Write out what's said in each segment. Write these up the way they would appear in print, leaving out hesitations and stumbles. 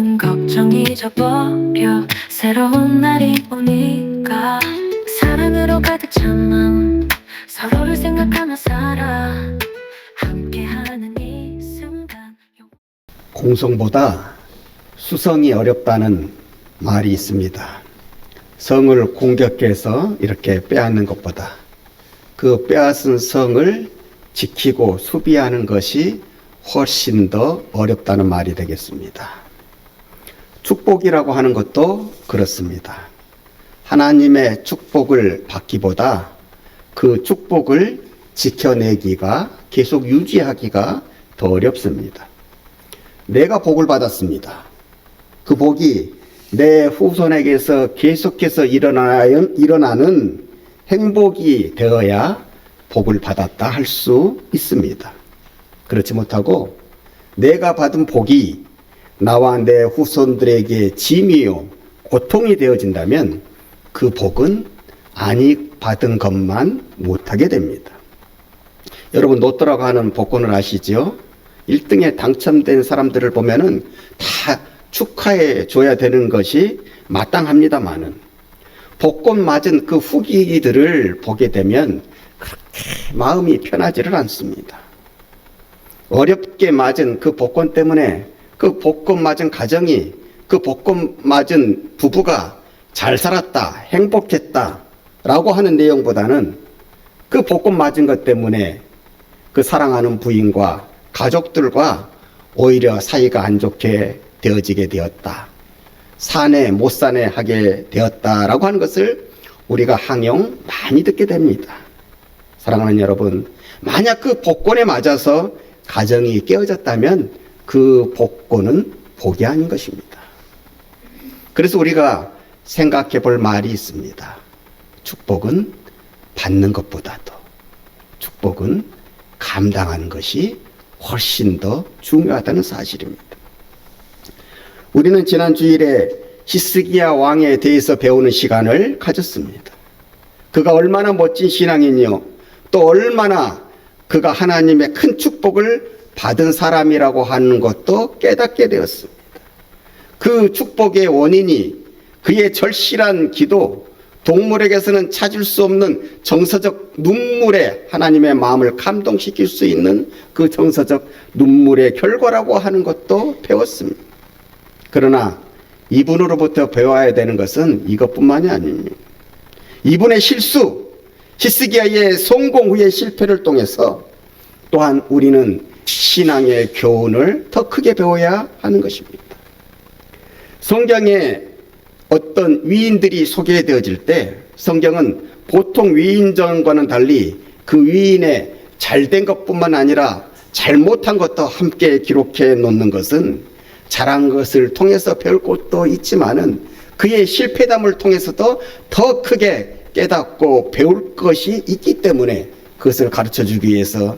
모든 걱정이 잊어버려 새로운 날이 오니까 사랑으로 가득 찬 마음 서로를 생각하며 살아 함께하는 이 순간. 공성보다 수성이 어렵다는 말이 있습니다. 성을 공격해서 이렇게 빼앗는 것보다 그 빼앗은 성을 지키고 수비하는 것이 훨씬 더 어렵다는 말이 되겠습니다. 축복이라고 하는 것도 그렇습니다. 하나님의 축복을 받기보다 그 축복을 지켜내기가, 계속 유지하기가 더 어렵습니다. 내가 복을 받았습니다. 그 복이 내 후손에게서 계속해서 일어나는 행복이 되어야 복을 받았다 할 수 있습니다. 그렇지 못하고 내가 받은 복이 나와 내 후손들에게 짐이요 고통이 되어진다면 그 복은 아니 받은 것만 못하게 됩니다. 여러분, 로또라고 하는 복권을 아시죠? 1등에 당첨된 사람들을 보면은 다 축하해 줘야 되는 것이 마땅합니다만은 복권 맞은 그 후기들을 보게 되면 그렇게 마음이 편하지를 않습니다. 어렵게 맞은 그 복권 때문에 그 복권 맞은 가정이, 그 복권 맞은 부부가 잘 살았다, 행복했다 라고 하는 내용보다는 그 복권 맞은 것 때문에 그 사랑하는 부인과 가족들과 오히려 사이가 안 좋게 되어지게 되었다, 사내 못 사내 하게 되었다라고 하는 것을 우리가 항용 많이 듣게 됩니다. 사랑하는 여러분, 만약 그 복권에 맞아서 가정이 깨어졌다면 그 복권은 복이 아닌 것입니다. 그래서 우리가 생각해 볼 말이 있습니다. 축복은 받는 것보다도 축복은 감당하는 것이 훨씬 더 중요하다는 사실입니다. 우리는 지난 주일에 히스기야 왕에 대해서 배우는 시간을 가졌습니다. 그가 얼마나 멋진 신앙이뇨, 또 얼마나 그가 하나님의 큰 축복을 받은 사람이라고 하는 것도 깨닫게 되었습니다. 그 축복의 원인이 그의 절실한 기도, 동물에게서는 찾을 수 없는 정서적 눈물에 하나님의 마음을 감동시킬 수 있는 그 정서적 눈물의 결과라고 하는 것도 배웠습니다. 그러나 이분으로부터 배워야 되는 것은 이것뿐만이 아닙니다. 이분의 실수, 히스기야의 성공 후의 실패를 통해서 또한 우리는 신앙의 교훈을 더 크게 배워야 하는 것입니다. 성경에 어떤 위인들이 소개되어질 때 성경은 보통 위인전과는 달리 그 위인의 잘된 것뿐만 아니라 잘못한 것도 함께 기록해 놓는 것은 잘한 것을 통해서 배울 것도 있지만은 그의 실패담을 통해서도 더 크게 깨닫고 배울 것이 있기 때문에 그것을 가르쳐 주기 위해서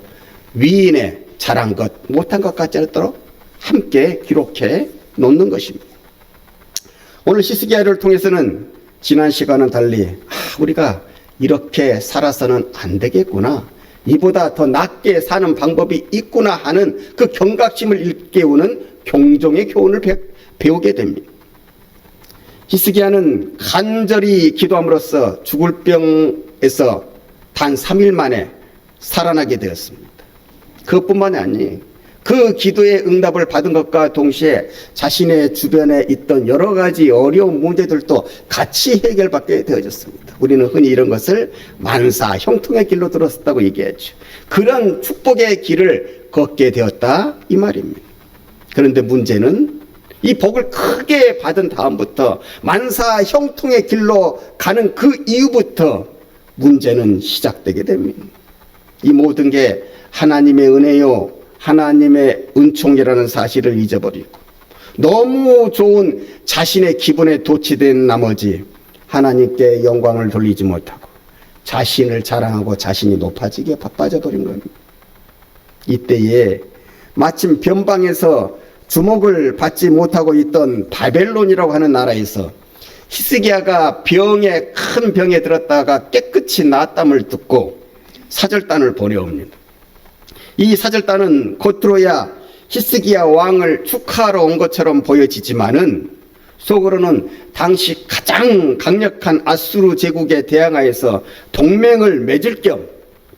위인의 잘한 것, 못한 것까지도 함께 기록해 놓는 것입니다. 오늘 히스기야를 통해서는 지난 시간은 달리 우리가 이렇게 살아서는 안 되겠구나, 이보다 더 낫게 사는 방법이 있구나 하는 그 경각심을 일깨우는 경종의 교훈을 배우게 됩니다. 히스기야는 간절히 기도함으로써 죽을 병에서 단 3일 만에 살아나게 되었습니다. 그것뿐만이 아니, 그 기도의 응답을 받은 것과 동시에 자신의 주변에 있던 여러 가지 어려운 문제들도 같이 해결받게 되어졌습니다. 우리는 흔히 이런 것을 만사 형통의 길로 들었다고 얘기하죠. 그런 축복의 길을 걷게 되었다 이 말입니다. 그런데 문제는 이 복을 크게 받은 다음부터 만사 형통의 길로 가는 그 이후부터 문제는 시작되게 됩니다. 이 모든 게 하나님의 은혜요, 하나님의 은총이라는 사실을 잊어버리고 너무 좋은 자신의 기분에 도취된 나머지 하나님께 영광을 돌리지 못하고 자신을 자랑하고 자신이 높아지기에 바빠져 버린 겁니다. 이때에 마침 변방에서 주목을 받지 못하고 있던 바벨론이라고 하는 나라에서 히스기야가 큰 병에 들었다가 깨끗이 나았담을 듣고 사절단을 보내옵니다. 이 사절단은 겉으로야 히스기야 왕을 축하하러 온 것처럼 보여지지만은 속으로는 당시 가장 강력한 아수르 제국에 대항하여서 동맹을 맺을 겸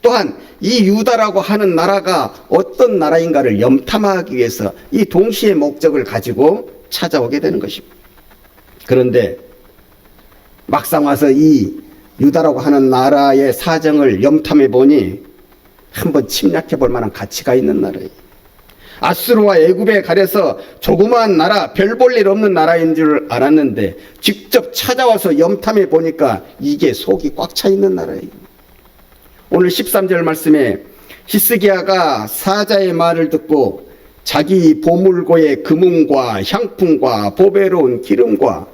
또한 이 유다라고 하는 나라가 어떤 나라인가를 염탐하기 위해서 이 동시의 목적을 가지고 찾아오게 되는 것입니다. 그런데 막상 와서 이 유다라고 하는 나라의 사정을 염탐해 보니 한번 침략해 볼 만한 가치가 있는 나라예요. 아수르와 애굽에 가려서 조그마한 나라, 별 볼 일 없는 나라인 줄 알았는데 직접 찾아와서 염탐해 보니까 이게 속이 꽉 차 있는 나라예요. 오늘 13절 말씀에 히스기야가 사자의 말을 듣고 자기 보물고의 금은과 향품과 보배로운 기름과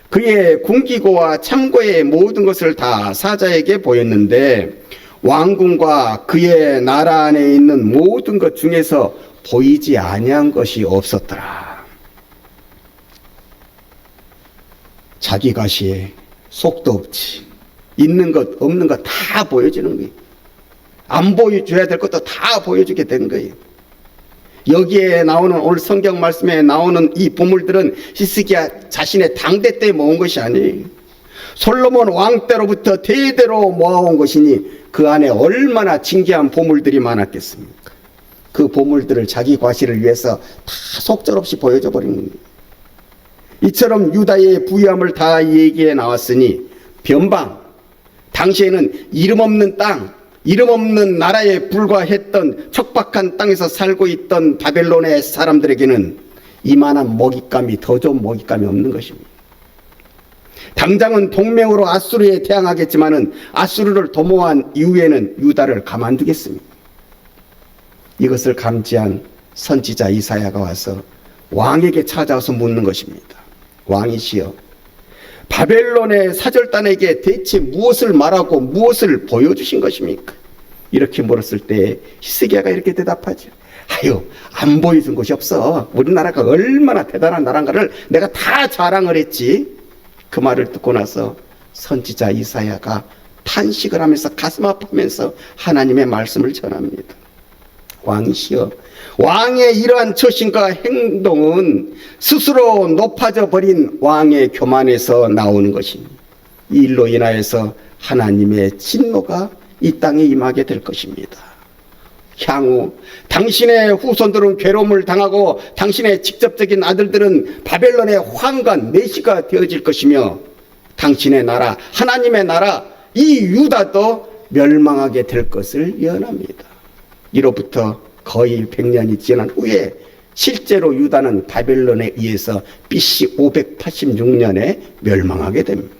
그의 궁기고와 창고의 모든 것을 다 사자에게 보였는데 왕궁과 그의 나라 안에 있는 모든 것 중에서 보이지 아니한 것이 없었더라. 자기 가시에 속도 없지. 있는 것 없는 것 다 보여주는 거예요. 안 보여줘야 될 것도 다 보여주게 된 거예요. 여기에 나오는 오늘 성경 말씀에 나오는 이 보물들은 히스기야 자신의 당대 때 모은 것이 아니에요. 솔로몬 왕 때로부터 대대로 모아온 것이니 그 안에 얼마나 진귀한 보물들이 많았겠습니까? 그 보물들을 자기 과시를 위해서 다 속절없이 보여줘 버린 겁니다. 이처럼 유다의 부유함을 다 얘기해 나왔으니 변방, 당시에는 이름 없는 땅, 이름 없는 나라에 불과했던 척박한 땅에서 살고 있던 바벨론의 사람들에게는 이만한 먹잇감이 더 좋은 먹잇감이 없는 것입니다. 당장은 동맹으로 아수르에 대항하겠지만은 아수르를 도모한 이후에는 유다를 가만두겠습니다. 이것을 감지한 선지자 이사야가 와서 왕에게 찾아와서 묻는 것입니다. 왕이시여, 바벨론의 사절단에게 대체 무엇을 말하고 무엇을 보여주신 것입니까? 이렇게 물었을 때 히스기야가 이렇게 대답하죠. 아유, 안 보여준 것이 없어. 우리나라가 얼마나 대단한 나라인가를 내가 다 자랑을 했지. 그 말을 듣고 나서 선지자 이사야가 탄식을 하면서 가슴 아프면서 하나님의 말씀을 전합니다. 왕이시여, 왕의 이러한 처신과 행동은 스스로 높아져 버린 왕의 교만에서 나오는 것입니다. 이 일로 인하여서 하나님의 진노가 이 땅에 임하게 될 것입니다. 향후 당신의 후손들은 괴로움을 당하고 당신의 직접적인 아들들은 바벨론의 황관 내시가 되어질 것이며 당신의 나라, 하나님의 나라, 이 유다도 멸망하게 될 것을 예언합니다. 이로부터 거의 100년이 지난 후에 실제로 유다는 바벨론에 의해서 BC 586년에 멸망하게 됩니다.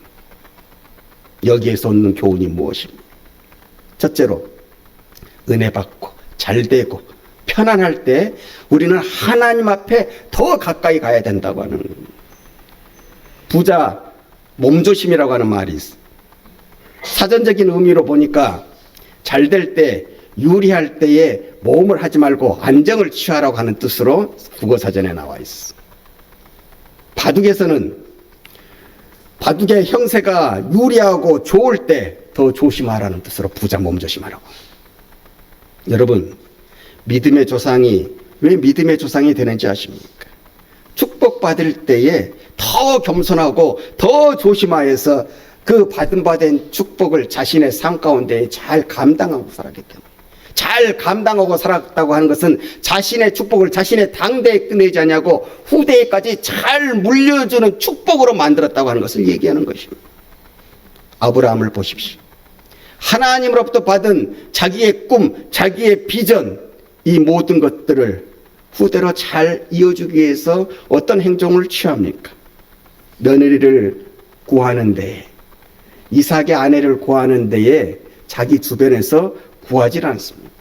여기에서 얻는 교훈이 무엇입니까? 첫째로 은혜 받고 잘 되고 편안할 때 우리는 하나님 앞에 더 가까이 가야 된다고 하는 부자 몸조심이라고 하는 말이 있어요. 사전적인 의미로 보니까 잘 될 때, 유리할 때에 모험을 하지 말고 안정을 취하라고 하는 뜻으로 국어사전에 나와 있어. 바둑에서는 바둑의 형세가 유리하고 좋을 때 더 조심하라는 뜻으로 부자 몸조심하라고. 여러분, 믿음의 조상이 왜 믿음의 조상이 되는지 아십니까? 축복받을 때에 더 겸손하고 더 조심하여서 그 받은 축복을 자신의 삶 가운데 잘 감당하고 살았기 때문에, 잘 감당하고 살았다고 하는 것은 자신의 축복을 자신의 당대에 끝내지 않냐고 후대에까지 잘 물려주는 축복으로 만들었다고 하는 것을 얘기하는 것입니다. 아브라함을 보십시오. 하나님으로부터 받은 자기의 꿈, 자기의 비전, 이 모든 것들을 후대로 잘 이어주기 위해서 어떤 행동을 취합니까? 며느리를 구하는 데에, 이삭의 아내를 구하는 데에 자기 주변에서 구하지 않습니다.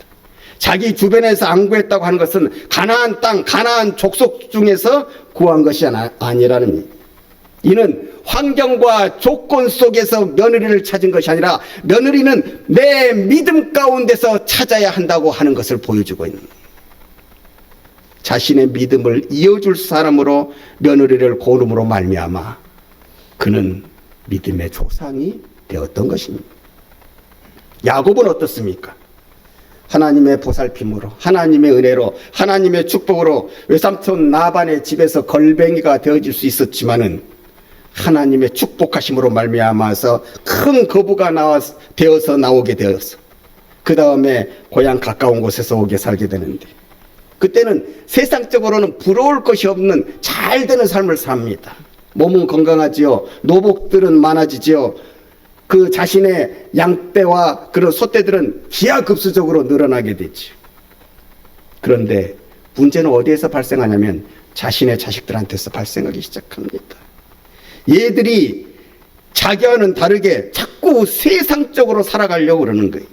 자기 주변에서 안 구했다고 하는 것은 가나안 땅, 가나안 족속 중에서 구한 것이 아니라는 것. 이는 환경과 조건 속에서 며느리를 찾은 것이 아니라 며느리는 내 믿음 가운데서 찾아야 한다고 하는 것을 보여주고 있는 거예요. 자신의 믿음을 이어줄 사람으로 며느리를 고름으로 말미암아 그는 믿음의 조상이 되었던 것입니다. 야곱은 어떻습니까? 하나님의 보살핌으로, 하나님의 은혜로, 하나님의 축복으로 외삼촌 나반의 집에서 걸뱅이가 되어질 수 있었지만은 하나님의 축복하심으로 말미암아서 큰 거부가 되어서 나오게 되어서 그 다음에 고향 가까운 곳에서 오게 살게 되는데, 그때는 세상적으로는 부러울 것이 없는 잘 되는 삶을 삽니다. 몸은 건강하지요. 노복들은 많아지지요. 그 자신의 양떼와 그런 소떼들은 기하급수적으로 늘어나게 되죠. 그런데 문제는 어디에서 발생하냐면 자신의 자식들한테서 발생하기 시작합니다. 얘들이 자기와는 다르게 자꾸 세상적으로 살아가려고 그러는 거예요.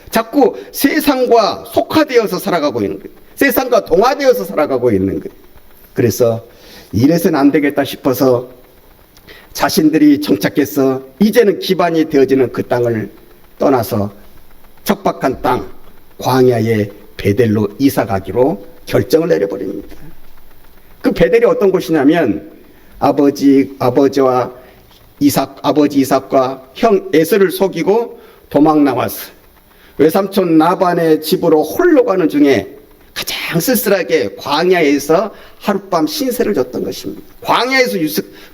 자꾸 세상과 속화되어서 살아가고 있는 거예요. 세상과 동화되어서 살아가고 있는 거예요. 그래서 이래서는 안 되겠다 싶어서 자신들이 정착해서 이제는 기반이 되어지는 그 땅을 떠나서 척박한 땅 광야의 베델로 이사가기로 결정을 내려버립니다. 그 베델이 어떤 곳이냐면 아버지 이삭과 형 에서를 속이고 도망 나와서 외삼촌 나반의 집으로 홀로 가는 중에 가장 쓸쓸하게 광야에서 하룻밤 신세를 졌던 것입니다. 광야에서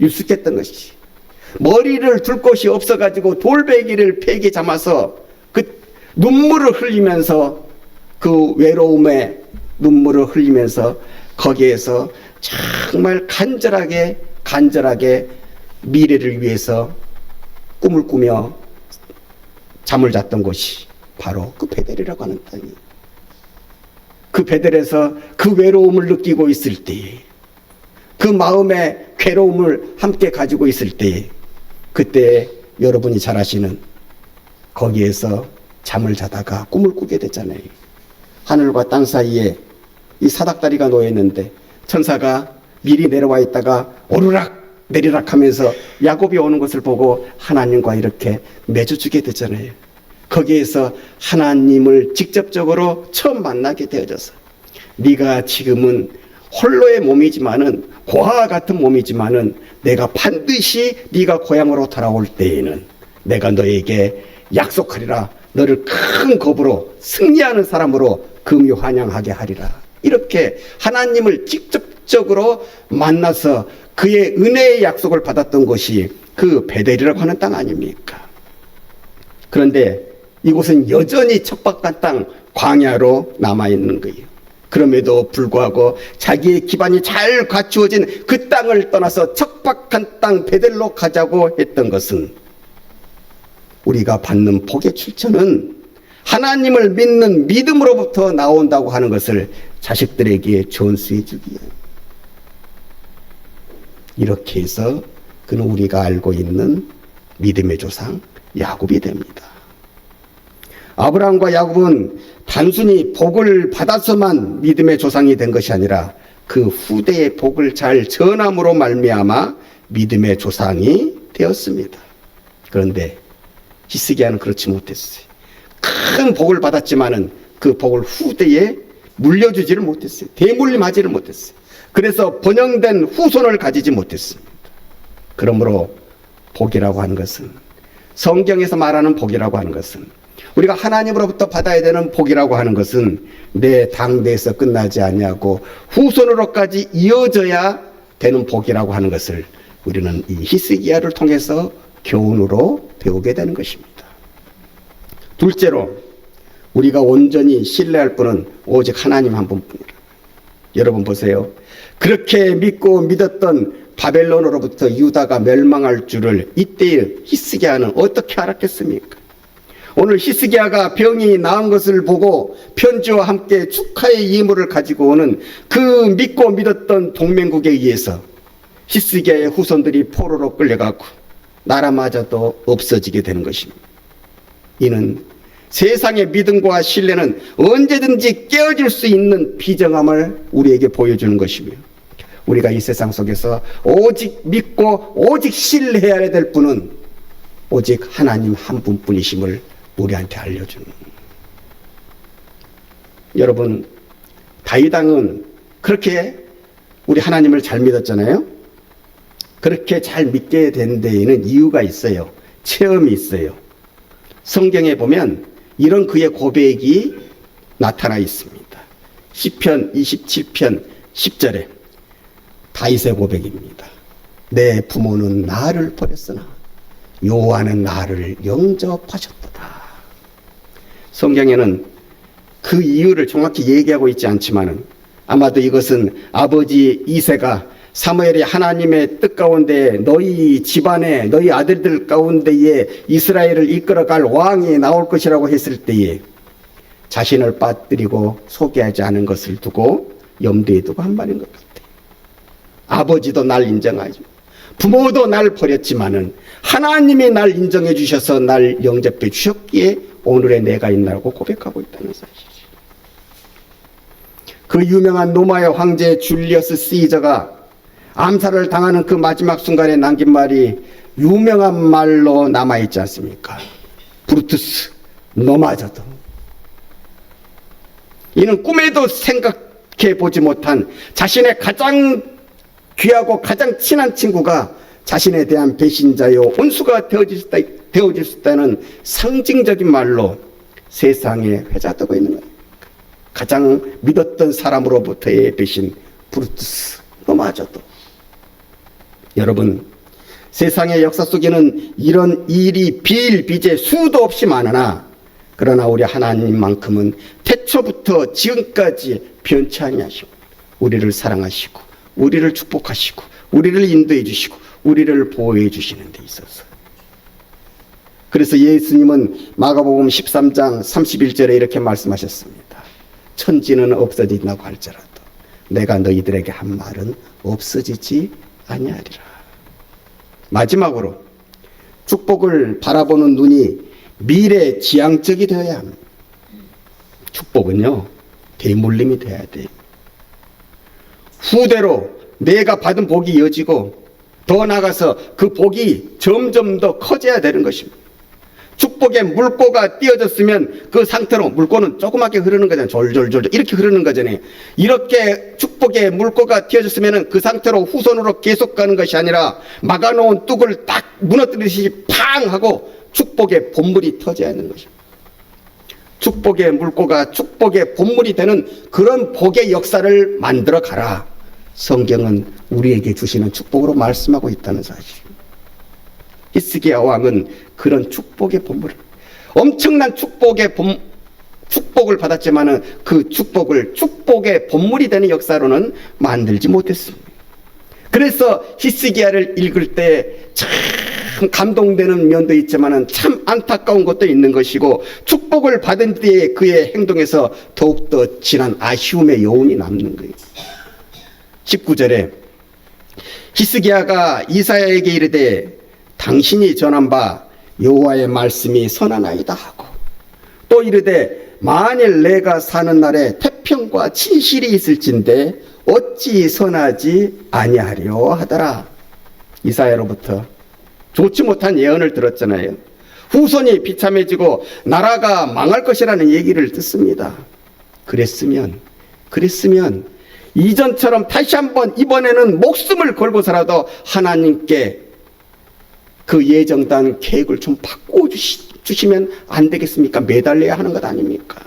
유숙했던 것이지. 머리를 둘 곳이 없어가지고 돌베개를 폐기에 잠아서 그 눈물을 흘리면서, 그 외로움에 눈물을 흘리면서 거기에서 정말 간절하게 미래를 위해서 꿈을 꾸며 잠을 잤던 곳이 바로 그 베델이라고 하는 땅이에요. 그 베델에서 그 외로움을 느끼고 있을 때에, 그 마음의 괴로움을 함께 가지고 있을 때에, 그때 여러분이 잘 아시는 거기에서 잠을 자다가 꿈을 꾸게 됐잖아요. 하늘과 땅 사이에 이 사닥다리가 놓여 있는데 천사가 미리 내려와 있다가 오르락 내리락 하면서 야곱이 오는 것을 보고 하나님과 이렇게 맺어주게 됐잖아요. 거기에서 하나님을 직접적으로 처음 만나게 되어져서, 네가 지금은 홀로의 몸이지만은, 고아와 같은 몸이지만은 내가 반드시 네가 고향으로 돌아올 때에는 내가 너에게 약속하리라. 너를 큰 겁으로 승리하는 사람으로 금유환영하게 하리라. 이렇게 하나님을 직접적으로 만나서 그의 은혜의 약속을 받았던 것이 그 베델이라고 하는 땅 아닙니까? 그런데 이곳은 여전히 척박한 땅 광야로 남아있는 거예요. 그럼에도 불구하고 자기의 기반이 잘 갖추어진 그 땅을 떠나서 척박한 땅 베델로 가자고 했던 것은, 우리가 받는 복의 출처는 하나님을 믿는 믿음으로부터 나온다고 하는 것을 자식들에게 전수해 주기에, 이렇게 해서 그는 우리가 알고 있는 믿음의 조상 야곱이 됩니다. 아브라함과 야곱은 단순히 복을 받아서만 믿음의 조상이 된 것이 아니라 그 후대의 복을 잘 전함으로 말미암아 믿음의 조상이 되었습니다. 그런데 히스기야는 그렇지 못했어요. 큰 복을 받았지만은 그 복을 후대에 물려주지를 못했어요. 대물림하지를 못했어요. 그래서 번영된 후손을 가지지 못했습니다. 그러므로 복이라고 하는 것은, 성경에서 말하는 복이라고 하는 것은, 우리가 하나님으로부터 받아야 되는 복이라고 하는 것은 내 당대에서 끝나지 아니하고 후손으로까지 이어져야 되는 복이라고 하는 것을 우리는 이 히스기야를 통해서 교훈으로 배우게 되는 것입니다. 둘째로, 우리가 온전히 신뢰할 분은 오직 하나님 한 분뿐이라. 여러분 보세요. 그렇게 믿고 믿었던 바벨론으로부터 유다가 멸망할 줄을 이때의 히스기야는 어떻게 알았겠습니까? 오늘 히스기야가 병이 나은 것을 보고 편지와 함께 축하의 예물을 가지고 오는 그 믿고 믿었던 동맹국에 의해서 히스기야의 후손들이 포로로 끌려가고 나라마저도 없어지게 되는 것입니다. 이는 세상의 믿음과 신뢰는 언제든지 깨어질 수 있는 비정함을 우리에게 보여주는 것이며, 우리가 이 세상 속에서 오직 믿고 오직 신뢰해야 될 분은 오직 하나님 한 분뿐이심을 우리한테 알려주는. 여러분, 다윗 왕은 그렇게 우리 하나님을 잘 믿었잖아요. 그렇게 잘 믿게 된 데에는 이유가 있어요. 체험이 있어요. 성경에 보면 이런 그의 고백이 나타나 있습니다. 시편 27편 10절에 다윗의 고백입니다. 내 부모는 나를 버렸으나 여호와는 나를 영접하셨도다. 성경에는 그 이유를 정확히 얘기하고 있지 않지만 아마도 이것은 아버지 이새가 사무엘이 하나님의 뜻 가운데 너희 집안에 너희 아들들 가운데에 이스라엘을 이끌어갈 왕이 나올 것이라고 했을 때에 자신을 빠뜨리고 소개하지 않은 것을 두고 염두에 두고 한 말인 것 같아요. 아버지도 날 인정하죠. 부모도 날 버렸지만은 하나님이 날 인정해 주셔서 날 영접해 주셨기에 오늘의 내가 있나라고 고백하고 있다는 사실이죠. 그 유명한 로마의 황제 줄리어스 시저가 암살을 당하는 그 마지막 순간에 남긴 말이 유명한 말로 남아있지 않습니까? 브루투스, 너마저도. 이는 꿈에도 생각해 보지 못한 자신의 가장 귀하고 가장 친한 친구가 자신에 대한 배신자요 온수가 되어질 수 있다는 상징적인 말로 세상에 회자되고 있는 거예요. 가장 믿었던 사람으로부터의 배신, 브루투스, 너마저도. 여러분, 세상의 역사 속에는 이런 일이 비일비재 수도 없이 많으나 그러나 우리 하나님만큼은 태초부터 지금까지 변치 아니하시고 우리를 사랑하시고 우리를 축복하시고 우리를 인도해 주시고 우리를 보호해 주시는 데 있어서 그래서 예수님은 마가복음 13장 31절에 이렇게 말씀하셨습니다. 천지는 없어진다고 할지라도 내가 너희들에게 한 말은 없어지지 아니하리라. 마지막으로 축복을 바라보는 눈이 미래지향적이 되어야 합니다. 축복은요 대물림이 돼야 돼요. 후대로 내가 받은 복이 이어지고 더 나아가서 그 복이 점점 더 커져야 되는 것입니다. 축복의 물꼬가 띄어졌으면 그 상태로 물꼬는 조그맣게 흐르는 거잖아요. 졸졸졸 이렇게 흐르는 거잖아요. 이렇게 축복의 물꼬가 띄어졌으면 그 상태로 후손으로 계속 가는 것이 아니라 막아놓은 뚝을 딱 무너뜨리듯이 팡 하고 축복의 본물이 터져야 하는 것입니다. 축복의 물꼬가 축복의 본물이 되는 그런 복의 역사를 만들어 가라. 성경은 우리에게 주시는 축복으로 말씀하고 있다는 사실. 히스기야 왕은 그런 축복의 본물을 엄청난 축복을 받았지만은 그 축복을 축복의 본물이 되는 역사로는 만들지 못했습니다. 그래서 히스기야를 읽을 때 참 감동되는 면도 있지만은 참 안타까운 것도 있는 것이고 축복을 받은 뒤에 그의 행동에서 더욱더 진한 아쉬움의 여운이 남는 거예요. 19절에 히스기야가 이사야에게 이르되 당신이 전한 바 여호와의 말씀이 선하나이다 하고 또 이르되 만일 내가 사는 날에 태평과 진실이 있을진데 어찌 선하지 아니하려 하더라. 이사야로부터 좋지 못한 예언을 들었잖아요. 후손이 비참해지고 나라가 망할 것이라는 얘기를 듣습니다. 그랬으면 이전처럼 다시 한번 이번에는 목숨을 걸고서라도 하나님께 그 예정된 계획을 좀 바꾸어 주시면 안 되겠습니까? 매달려야 하는 것 아닙니까?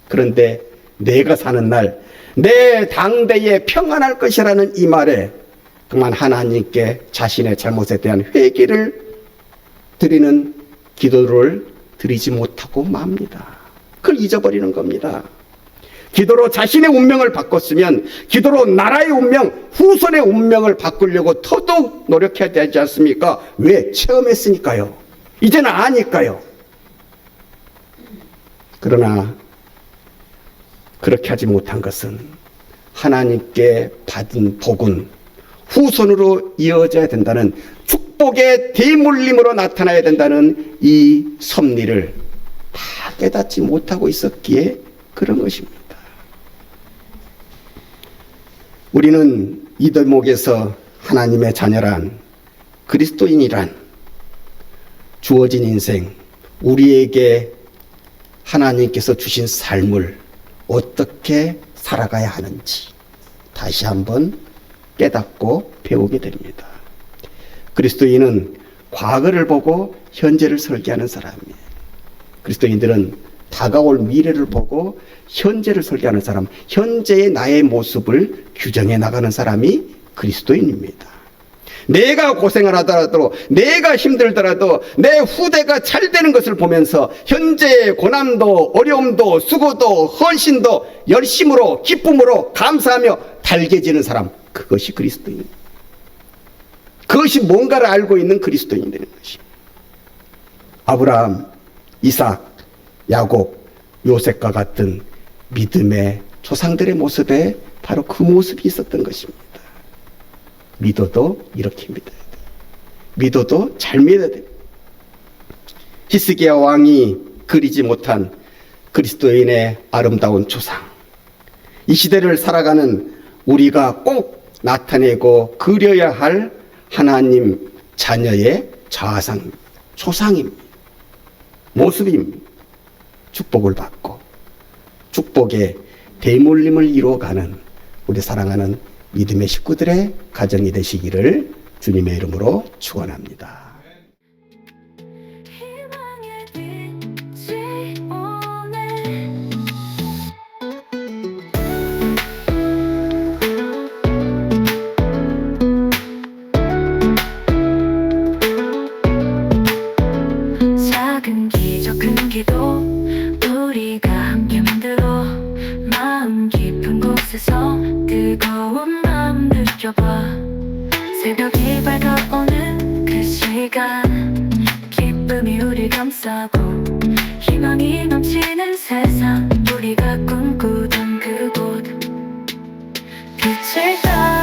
그런데 내가 사는 날 내 당대에 평안할 것이라는 이 말에 그만 하나님께 자신의 잘못에 대한 회개를 드리는 기도를 드리지 못하고 맙니다. 그걸 잊어버리는 겁니다. 기도로 자신의 운명을 바꿨으면 기도로 나라의 운명, 후손의 운명을 바꾸려고 더더욱 노력해야 되지 않습니까? 왜? 체험했으니까요. 이제는 아니까요. 그러나 그렇게 하지 못한 것은 하나님께 받은 복은 후손으로 이어져야 된다는 축복의 대물림으로 나타나야 된다는 이 섭리를 다 깨닫지 못하고 있었기에 그런 것입니다. 우리는 이 대목에서 하나님의 자녀란 그리스도인이란 주어진 인생, 우리에게 하나님께서 주신 삶을 어떻게 살아가야 하는지 다시 한번 깨닫고 배우게 됩니다. 그리스도인은 과거를 보고 현재를 설계하는 사람이에요. 그리스도인들은 다가올 미래를 보고 현재를 설계하는 사람, 현재의 나의 모습을 규정해 나가는 사람이 그리스도인입니다. 내가 고생을 하더라도, 내가 힘들더라도 내 후대가 잘 되는 것을 보면서 현재의 고난도, 어려움도, 수고도, 헌신도 열심으로, 기쁨으로 감사하며 달개지는 사람, 그것이 그리스도인. 그것이 뭔가를 알고 있는 그리스도인이 되는 것입니다. 아브라함, 이삭, 야곱, 요셉과 같은 믿음의 조상들의 모습에 바로 그 모습이 있었던 것입니다. 믿어도 이렇게 믿어야 돼요. 믿어도 잘 믿어야 돼요. 히스기야 왕이 그리지 못한 그리스도인의 아름다운 조상. 이 시대를 살아가는 우리가 꼭 나타내고 그려야 할 하나님 자녀의 자상, 조상입니다. 모습입니다. 축복을 받고 축복의 대물림을 이루어가는 우리 사랑하는 믿음의 식구들의 가정이 되시기를 주님의 이름으로 축원합니다. 희망의 빛이 오네. 작은 기적 큰 기도 우리가 함께 만들어 마음 깊은 곳에서 뜨거운 마음 느껴봐. 새벽이 밝아오는 그 시간 기쁨이 우리 감싸고 희망이 넘치는 세상 우리가 꿈꾸던 그곳 빛을 따라